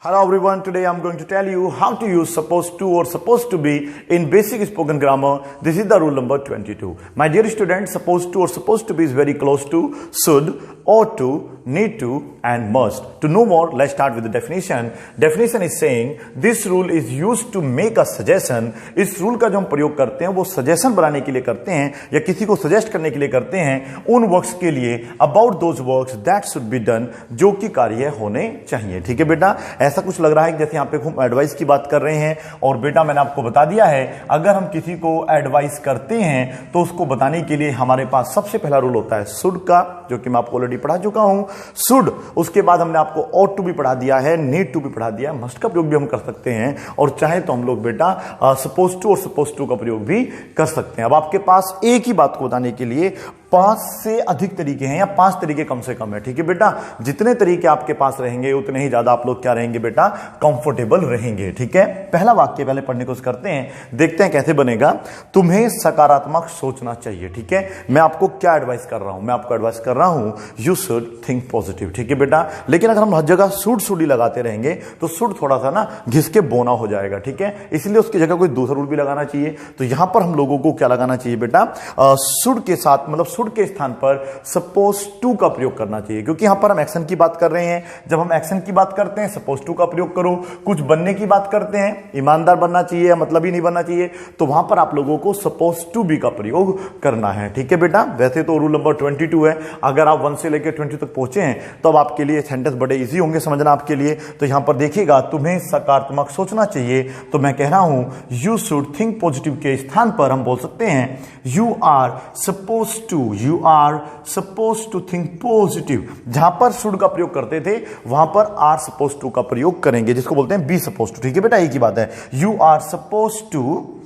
Hello everyone, today I'm going to tell you how to use supposed to or supposed to be in basic spoken grammar. This is the rule number 22. My dear students, supposed to or supposed to be is very close to should, ought to, need to and must. To know more, let's start with the definition. Definition is saying this rule is used to make a suggestion. इस rule का जो हम प्रयोग करते हैं वो suggestion बनाने के लिए करते हैं या किसी को सजेस्ट करने के लिए करते हैं उन वर्क्स के लिए about those works that should be done, जो कि कार्य होने चाहिए। ठीक है बेटा, ऐसा कुछ लग रहा है जैसे यहाँ पे हम एडवाइस की बात कर रहे हैं और बेटा मैंने आपको बता दिया है अगर हम किसी को एडवाइस करते हैं तो उसको बताने के लिए हमारे पास सबसे पहला रूल होता है शुड का, जो कि मैं आपको ऑलरेडी पढ़ा चुका हूं। शुड, उसके बाद हमने आपको ought टू भी पढ़ा दिया है, नीड टू भी पढ़ा दिया है, मस्ट का प्रयोग भी हम कर सकते हैं और चाहे तो हम लोग बेटा सपोज टू और सपोज टू का प्रयोग भी कर सकते हैं। अब आपके पास एक ही बात को बताने के लिए 5 से अधिक तरीके हैं या 5 तरीके कम से कम है। ठीक है बेटा, जितने तरीके आपके पास रहेंगे उतने ही ज्यादा आप लोग क्या रहेंगे बेटा, कंफर्टेबल रहेंगे। ठीक है, पहला वाक्य पहले पढ़ने की कोशिश करते हैं, देखते हैं कैसे बनेगा। तुम्हें सकारात्मक सोचना चाहिए। ठीक है, मैं आपको क्या एडवाइस कर रहा हूं, मैं आपको एडवाइस कर रहा हूं यू शुड थिंक पॉजिटिव। ठीक है बेटा, लेकिन अगर हम हर जगह शुड ही लगाते रहेंगे तो शुड थोड़ा सा ना घिस के बोना हो जाएगा। ठीक है, इसलिए उसकी जगह कोई दूसरा रूल भी लगाना चाहिए। तो यहां पर हम लोगों को क्या लगाना चाहिए बेटा, शुड के साथ मतलब शुड के स्थान पर सपोज टू का प्रयोग करना चाहिए, क्योंकि यहां पर हम एक्शन की बात कर रहे हैं। जब हम एक्शन की बात करते हैं सपोज टू का प्रयोग करो, कुछ बनने की बात करते हैं, ईमानदार बनना चाहिए या मतलब ही नहीं बनना चाहिए, तो वहां पर आप लोगों को सपोज टू बी का प्रयोग करना है। ठीक है बेटा, वैसे तो रूल नंबर 22 है, अगर आप 1 से लेकर 20 तक पहुंचे हैं तो अब आपके लिए सेंटेंस बड़े इजी होंगे समझना आपके लिए। तो यहां पर देखिएगा, तुम्हें सकारात्मक सोचना चाहिए, तो मैं कह रहा हूं यू शुड थिंक पॉजिटिव के स्थान पर हम बोल सकते हैं you are suppose to, you are suppose to think positive. जहां पर शुड का प्रयोग करते थे वहां पर आर सपोज टू का प्रयोग करेंगे, जिसको बोलते हैं बी सपोज टू। ठीक है बेटा, एक ही बात है, यू आर सपोज टू,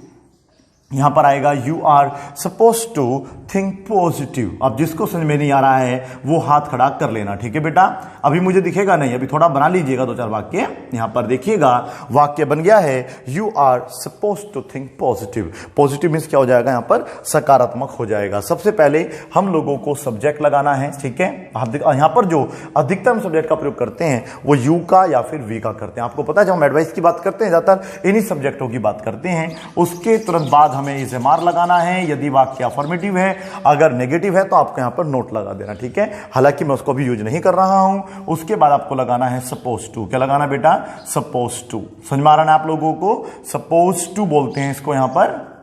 यहां पर आएगा you are suppose to think positive. अब जिसको समझ में नहीं आ रहा है वो हाथ खड़ा कर लेना। ठीक है बेटा, अभी मुझे दिखेगा नहीं, अभी थोड़ा बना लीजिएगा 2-4 वाक्य। यहां पर देखिएगा वाक्य बन गया है you are suppose to think positive. Positive means क्या हो जाएगा, यहां पर सकारात्मक हो जाएगा। सबसे पहले हम लोगों को सब्जेक्ट लगाना है। ठीक है, यहां पर जो अधिकतम सब्जेक्ट का प्रयोग करते हैं वो यू का या फिर वी का करते हैं। आपको पता है जब हम एडवाइस की बात करते हैं ज्यादातर इन्हीं सब्जेक्टों की बात करते हैं। उसके तुरंत बाद हमें इज एम आर लगाना है यदि वाक्य अफर्मेटिव है, अगर नेगेटिव है तो आपको यहां पर नोट लगा देना। ठीक है, हालांकि मैं उसको भी यूज नहीं कर रहा हूं। उसके बाद आपको लगाना है सपोज टू। क्या लगाना बेटा, सपोज टू। समझ में आ रहा है आप लोगों को, सपोज टू बोलते हैं इसको यहां पर।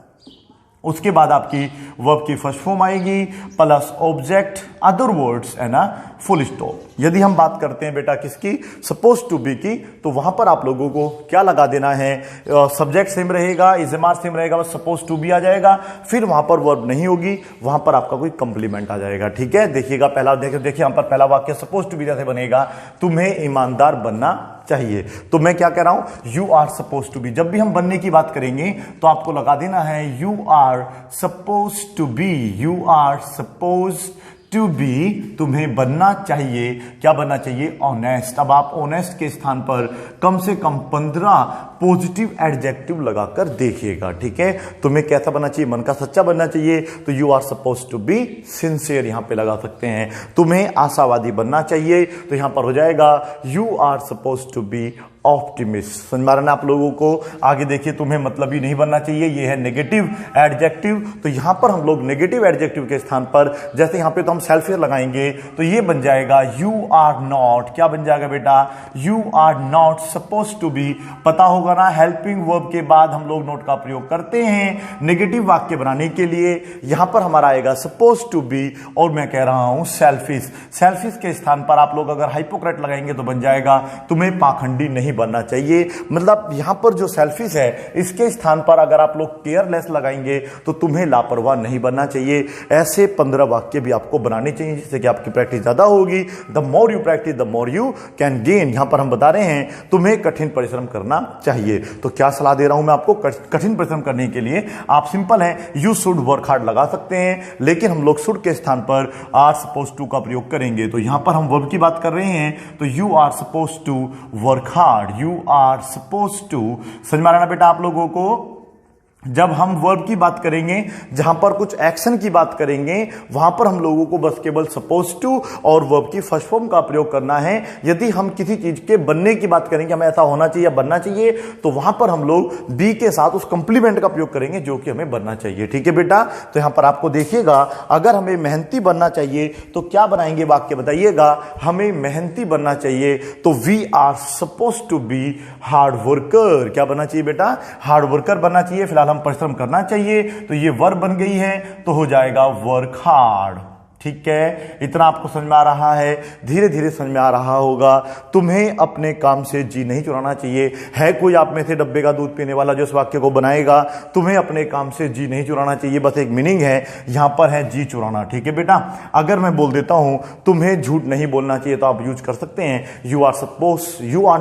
उसके बाद आपकी वर्ब की फर्स्ट फॉर्म आएगी प्लस ऑब्जेक्ट अदर वर्ड्स है ना, फुल स्टॉप। यदि हम बात करते हैं बेटा किसकी, सपोज टू बी की, तो वहां पर आप लोगों को क्या लगा देना है, सब्जेक्ट सेम रहेगा, इजमार सेम रहेगा, बस सपोज टू बी आ जाएगा, फिर वहां पर वर्ब नहीं होगी, वहां पर आपका कोई कंप्लीमेंट आ जाएगा। ठीक है, देखिएगा पहला देखिए यहां पर पहला वाक्य सपोज टू बी जैसे बनेगा, तुम्हें ईमानदार बनना चाहिए। तो मैं क्या कह रहा हूं, you are suppose to be. जब भी हम बनने की बात करेंगे तो आपको लगा देना है you are suppose to be, you are suppose to be, तुम्हें बनना चाहिए। क्या बनना चाहिए, ऑनेस्ट। अब आप ऑनेस्ट के स्थान पर कम से कम 15 पॉजिटिव एडजेक्टिव लगाकर देखिएगा। ठीक है, तुम्हें कैसा बनना चाहिए, मन का सच्चा बनना चाहिए, तो you are suppose to be sincere यहां पे लगा सकते हैं। तुम्हें आशावादी बनना चाहिए, तो यहां पर हो जाएगा you are suppose to be optimist. समझ में आप लोगों को। आगे देखिए, तुम्हें मतलब ही नहीं बनना चाहिए, ये है नेगेटिव एडजेक्टिव, तो यहां पर हम लोग नेगेटिव एडजेक्टिव के स्थान पर जैसे यहां पे तो हम सेल्फियर लगाएंगे तो ये बन जाएगा यू आर नॉट। क्या बन जाएगा बेटा, you are not suppose to be. पता होगा ना, हेल्पिंग वर्ब के बाद हम लोग नोट का प्रयोग करते हैं नेगेटिव वाक्य बनाने के लिए। यहां पर हमारा आएगा सपोज टू बी और मैं कह रहा हूं सेल्फिश। सेल्फिश के स्थान पर आप लोग अगर हाइपोक्रेट लगाएंगे तो बन जाएगा तुम्हें पाखंडी नहीं बनना चाहिए। मतलब यहां पर जो सेल्फिश है इसके स्थान पर अगर आप लोग केयरलेस लगाएंगे तो तुम्हें लापरवाह नहीं बनना चाहिए। ऐसे 15 वाक्य भी आपको बनाने चाहिए जिससे कि आपकी प्रैक्टिस ज्यादा होगी। The more you practice the more you can gain. यहां पर हम बता रहे हैं तुम्हें कठिन परिश्रम करना चाहिए। तो क्या सलाह दे रहा हूं मैं आपको, कठिन परिश्रम करने के लिए आप सिंपल है यू शुड वर्क हार्ड लगा सकते हैं, लेकिन हम लोग शुड के स्थान पर आर सपोज टू का प्रयोग करेंगे। तो यहां पर हम वर्ब की बात कर रहे हैं तो you are suppose to work hard, you are suppose to. समझ में आ रहा ना बेटा आप लोगों को। जब हम वर्ब की बात करेंगे, जहां पर कुछ एक्शन की बात करेंगे, वहां पर हम लोगों को बस केवल सपोज टू और वर्ब की फर्स्ट फॉर्म का प्रयोग करना है। यदि हम किसी चीज के बनने की बात करेंगे, हमें ऐसा होना चाहिए या बनना चाहिए, तो वहां पर हम लोग बी के साथ उस कंप्लीमेंट का प्रयोग करेंगे जो कि हमें बनना चाहिए। ठीक है बेटा, तो यहां पर आपको देखिएगा, अगर हमें मेहनती बनना चाहिए तो क्या बनाएंगे, वाक्य बताइएगा। हमें मेहनती बनना चाहिए तो we are suppose to be hard worker. क्या बनना चाहिए बेटा, हार्ड वर्कर बनना चाहिए। फिलहाल हम परिश्रम करना चाहिए, तो ये वर्ब बन गई है, तो हो जाएगा वर्क हार्ड। ठीक है, इतना आपको समझ में आ रहा है, धीरे धीरे समझ में आ रहा होगा। तुम्हें अपने काम से जी नहीं चुराना चाहिए। है कोई आप में से डब्बे का दूध पीने वाला जो इस वाक्य को बनाएगा, तुम्हें अपने काम से जी नहीं चुराना चाहिए, बस एक मीनिंग है, यहां पर है जी चुराना। ठीक है बेटा, अगर मैं बोल देता हूं तुम्हें झूठ नहीं बोलना चाहिए, तो आप यूज कर सकते हैं you are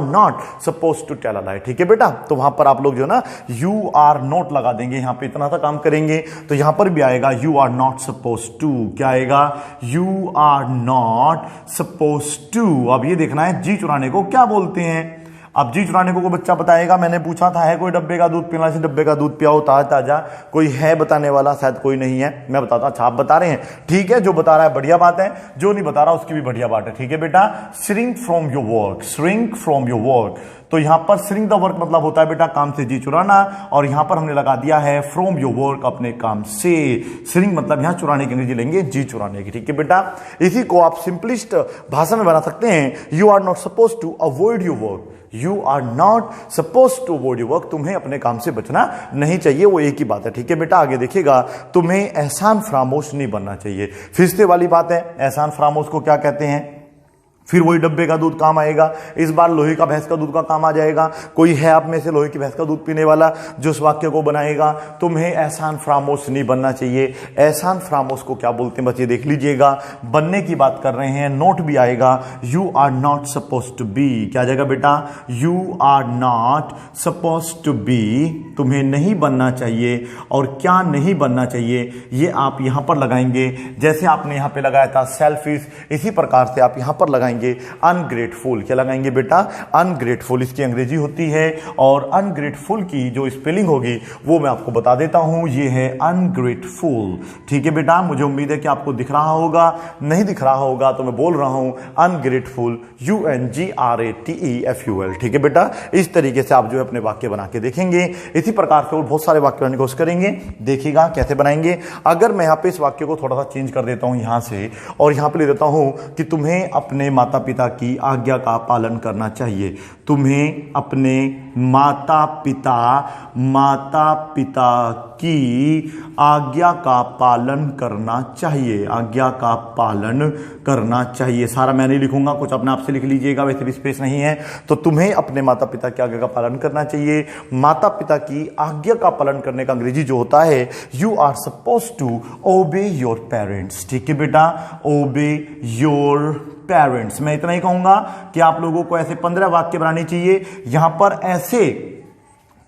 not suppose to tell a lie. ठीक है बेटा, तो वहां पर आप लोग जो ना यू आर नॉट लगा देंगे, यहां पे इतना सा काम करेंगे, तो यहां पर भी आएगा you are not suppose to. क्या आएगा, you are not suppose to. अब ये देखना है जी चुराने को क्या बोलते हैं। अब जी चुराने को कोई बच्चा बताएगा, मैंने पूछा था है कोई डब्बे का दूध पीना, से डब्बे का दूध पियाओ ताजा ताजा, कोई है बताने वाला, शायद कोई नहीं है। मैं बताता हूं, अच्छा आप बता रहे हैं, ठीक है, जो बता रहा है बढ़िया बात है, जो नहीं बता रहा उसकी भी बढ़िया बात है। ठीक है बेटा, shrink from your work, shrink from your work, तो यहां पर श्रिंक द वर्क मतलब होता है बेटा काम से जी चुराना, और यहां पर हमने लगा दिया है फ्रॉम योर वर्क, अपने काम से। श्रिंक मतलब यहां चुराने की अंग्रेजी लेंगे जी चुराने की। ठीक है बेटा, इसी को आप सिंपलिस्ट भाषा में बना सकते हैं, you are not suppose to avoid your work, you are not suppose to avoid your work, तुम्हें अपने काम से बचना नहीं चाहिए, वो एक ही बात है। ठीक है बेटा, आगे देखिएगा, तुम्हें एहसान फरामोश नहीं बनना चाहिए। फिर से वाली बात है, एहसान फरामोश को क्या कहते हैं, फिर वही डब्बे का दूध काम आएगा, इस बार लोहे का भैंस का दूध का काम आ जाएगा। कोई है आप में से लोहे की भैंस का दूध पीने वाला जो इस वाक्य को बनाएगा, तुम्हें एहसान फरामोश नहीं बनना चाहिए। एहसान फरामोश को क्या बोलते हैं बच्चे देख लीजिएगा, बनने की बात कर रहे हैं, नोट भी आएगा, you are not suppose to be. क्या जाएगा बेटा, you are not suppose to be, तुम्हें नहीं बनना चाहिए। और क्या नहीं बनना चाहिए ये आप यहां पर लगाएंगे, जैसे आपने यहां पे लगाया था सेल्फिश, इसी प्रकार से आप यहां पर लगाएंगे अनग्रेटफुल। क्या लगाएंगे बेटा, अनग्रेटफुल, इसकी अंग्रेजी होती है, और अनग्रेटफुल की जो स्पेलिंग होगी वो मैं आपको बता देता हूं, ये है अनग्रेटफुल। ठीक है बेटा, मुझे उम्मीद है कि आपको दिख रहा होगा, नहीं दिख रहा होगा तो मैं बोल रहा हूं अनग्रेटफुल, UNGRATEFUL। ठीक है बेटा, इस तरीके से आप जो है अपने वाक्य बना के देखेंगे। इसी प्रकार से और बहुत सारे वाक्य बनाने की कोशिश करेंगे, देखिएगा कैसे बनाएंगे। अगर मैं यहां पे इस वाक्य को थोड़ा सा चेंज कर देता हूं यहां से, और यहां पे ले देता हूं कि तुम्हें अपने माता पिता की आज्ञा का पालन करना चाहिए, तुम्हें अपने माता पिता की आज्ञा का पालन करना चाहिए, आज्ञा का पालन करना चाहिए। सारा मैं नहीं लिखूंगा, कुछ अपने आप से लिख लीजिएगा, वैसे भी स्पेस नहीं है। तो तुम्हें अपने माता पिता की आज्ञा का पालन करना चाहिए। माता पिता की आज्ञा का पालन करने का अंग्रेजी जो होता है, you are suppose to obey your parents. ठीक है बेटा, ओबे योर पेरेंट्स। मैं इतना ही कहूंगा कि आप लोगों को ऐसे 15 वाक्य बनाने चाहिए। यहां पर ऐसे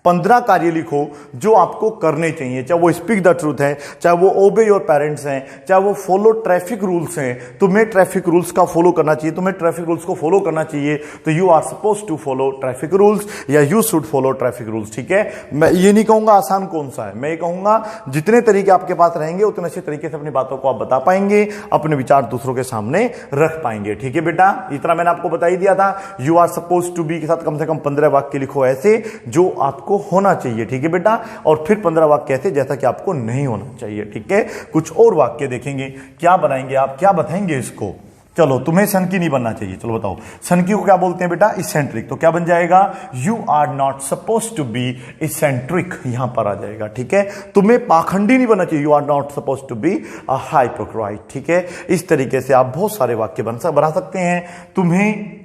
15 कार्य लिखो जो आपको करने चाहिए, चाहे वो स्पीक द ट्रूथ है, चाहे वो ओबे योर पेरेंट्स हैं, चाहे वो फॉलो ट्रैफिक रूल्स हैं। तुम्हें ट्रैफिक रूल्स का फॉलो करना चाहिए, तुम्हें ट्रैफिक रूल्स को फॉलो करना चाहिए, तो you are suppose to follow traffic rules, या you should follow traffic rules. ठीक है, मैं ये नहीं कहूंगा आसान कौन सा है, मैं ये कहूंगा जितने तरीके आपके पास रहेंगे उतने अच्छे तरीके से अपनी बातों को आप बता पाएंगे, अपने विचार दूसरों के सामने रख पाएंगे। ठीक है बेटा, इतना मैंने आपको बता ही दिया था। You are suppose to be के साथ कम से कम 15 वाक्य लिखो ऐसे जो आपको होना चाहिए। ठीक है बेटा, और फिर 15 वाक्य ऐसे जैसा कि आपको नहीं होना चाहिए। ठीक है, कुछ और वाक्य देखेंगे, क्या बनाएंगे आप, क्या बताएंगे इसको। चलो, तुम्हें सनकी नहीं बनना चाहिए, चलो बताओ सनकी को क्या बोलते हैं बेटा, इसेंट्रिक। तो क्या बन जाएगा, you are not suppose to be eccentric, यहां पर आ जाएगा। ठीक है, तुम्हें पाखंडी नहीं बनना चाहिए, you are not suppose to be a hypocrite. ठीक है, इस तरीके से आप बहुत सारे वाक्य बना सकते हैं। तुम्हें,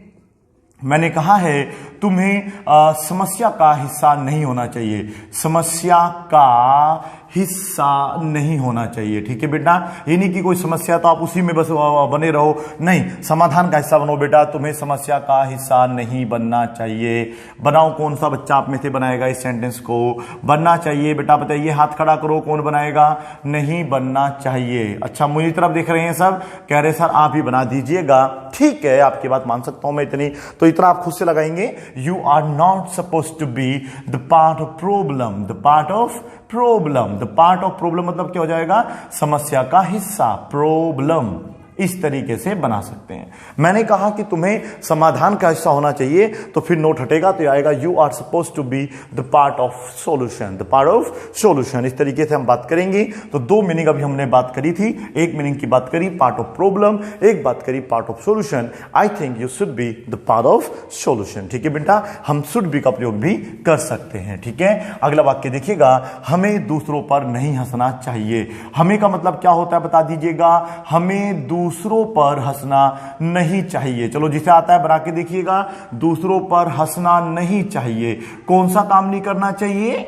मैंने कहा है तुम्हें समस्या का हिस्सा नहीं होना चाहिए, समस्या का हिस्सा नहीं होना चाहिए। ठीक है बेटा, ये नहीं कि कोई समस्या तो आप उसी में बस बने रहो, नहीं, समाधान का हिस्सा बनो बेटा, तुम्हें समस्या का हिस्सा नहीं बनना चाहिए। बनाओ, कौन सा बच्चा आप में से बनाएगा इस सेंटेंस को, बनना चाहिए बेटा, बताइए, हाथ खड़ा करो, कौन बनाएगा, नहीं बनना चाहिए। अच्छा, मुझे तरफ देख रहे हैं सब, कह रहे सर आप ही बना दीजिएगा। ठीक है, आपकी बात मान सकता हूं मैं इतनी, तो इतना आप खुद से लगाएंगे, you are not suppose to be the part of problem, the part of problem. The part of problem मतलब क्या हो जाएगा, समस्या का हिस्सा, प्रॉब्लम। इस तरीके से बना सकते हैं। मैंने कहा कि तुम्हें समाधान का हिस्सा होना चाहिए, तो फिर नोट हटेगा तो आएगा you are suppose to be the part of solution, the part of solution. इस तरीके से हम बात करेंगे। तो दो मीनिंग अभी हमने बात करी थी, एक मीनिंग की बात करी पार्ट ऑफ प्रॉब्लम, एक बात करी part of solution. I think you should be the part of solution. ठीक है बेटा, हम शुड बी का प्रयोग भी कर सकते हैं। ठीक है, अगला वाक्य देखिएगा, हमें दूसरों पर नहीं हंसना चाहिए। हमें का मतलब क्या होता है बता दीजिएगा, हमें दूसरों पर हंसना नहीं चाहिए। चलो जिसे आता है बना के देखिएगा, दूसरों पर हंसना नहीं चाहिए। कौन सा काम नहीं करना चाहिए,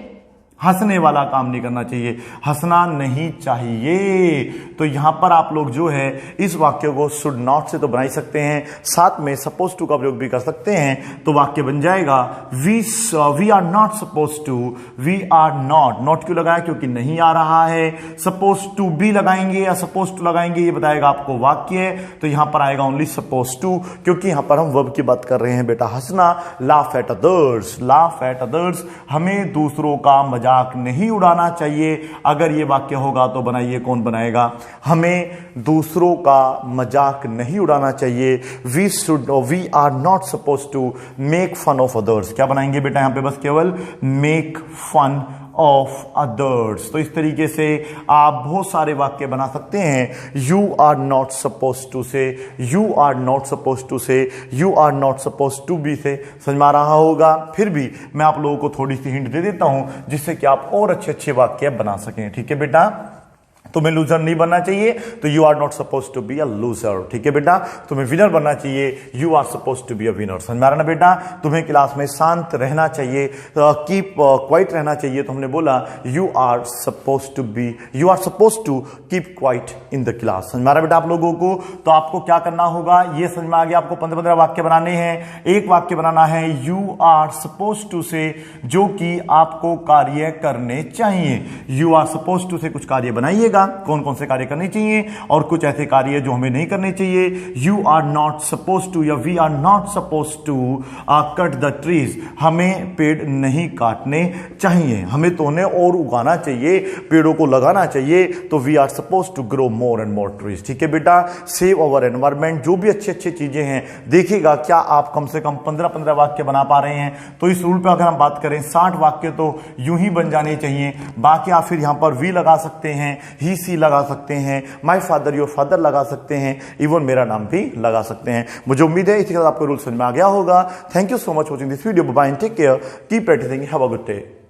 हंसने वाला काम नहीं करना चाहिए, हंसना नहीं चाहिए। तो यहां पर आप लोग जो है इस वाक्य को शुड नॉट से तो बना ही सकते हैं, साथ में सपोज टू का प्रयोग भी कर सकते हैं। तो वाक्य बन जाएगा we are not suppose to, we are not. Not क्यों लगाया, क्योंकि नहीं आ रहा है। सपोज टू बी लगाएंगे या सपोज टू लगाएंगे, ये बताएगा आपको वाक्य। तो यहां पर आएगा ओनली सपोज टू, क्योंकि यहां पर हम वर्ब की बात कर रहे हैं बेटा, हंसना। Laugh at others, laugh at others, हमें दूसरों का मजाक नहीं उड़ाना चाहिए। अगर ये वाक्य होगा तो बनाइए, कौन बनाएगा, हमें दूसरों का मजाक नहीं उड़ाना चाहिए। We are not suppose to make fun of others. क्या बनाएंगे बेटा यहां पे, बस केवल मेक फन ऑफ अदर्स। तो इस तरीके से आप बहुत सारे वाक्य बना सकते हैं। You are not suppose to say, you are not suppose to say, you are not suppose to be say समझ में आ रहा होगा। फिर भी मैं आप लोगों को थोड़ी सी हिंट दे देता हूं जिससे कि आप और अच्छे अच्छे वाक्य बना सकें। ठीक है बेटा, तुम्हें लूजर नहीं बनना चाहिए, तो you are not suppose to be a loser. ठीक है बेटा, तुम्हें विनर बनना चाहिए, you are suppose to be a winner. समझ में आ रहा ना बेटा, तुम्हें क्लास में शांत रहना चाहिए, कीप क्वाइट रहना चाहिए। तो हमने बोला you are suppose to be, you are suppose to keep quiet in the class. समझ में आ रहा बेटा आप लोगों को। तो आपको क्या करना होगा, ये समझ में आ गया, आपको 15-15 वाक्य बनाने हैं। एक वाक्य बनाना है यू आर सपोज टू से, जो कि आपको कार्य करने चाहिए। यू आर सपोज टू से कुछ कार्य बनाइएगा, कौन कौन से कार्य करने चाहिए और कुछ ऐसे कार्य जो हमें नहीं करने चाहिए। You are not suppose to या we are not suppose to cut the trees, हमें पेड़ नहीं काटने चाहिए, हमें तोड़ने और उगाना चाहिए, पेड़ों को लगाना चाहिए। तो we are suppose to grow more and more trees. ठीक है बेटा, सेव अवर एनवायरमेंट, जो भी अच्छी अच्छी चीजें हैं देखिएगा क्या आप कम से कम 15-15 वाक्य बना पा रहे हैं। तो इस रूल पे अगर हम बात करें 60 वाक्य तो यूं ही बन जाने चाहिए। बाकी आप फिर यहां पर वी लगा सकते हैं, ही सी लगा सकते हैं, माय फादर योर फादर लगा सकते हैं, इवन मेरा नाम भी लगा सकते हैं। मुझे उम्मीद है इसके साथ आपको रूल समझ में आ गया होगा। Thank you so much watching this video, bye and take care, keep practicing, have a good day.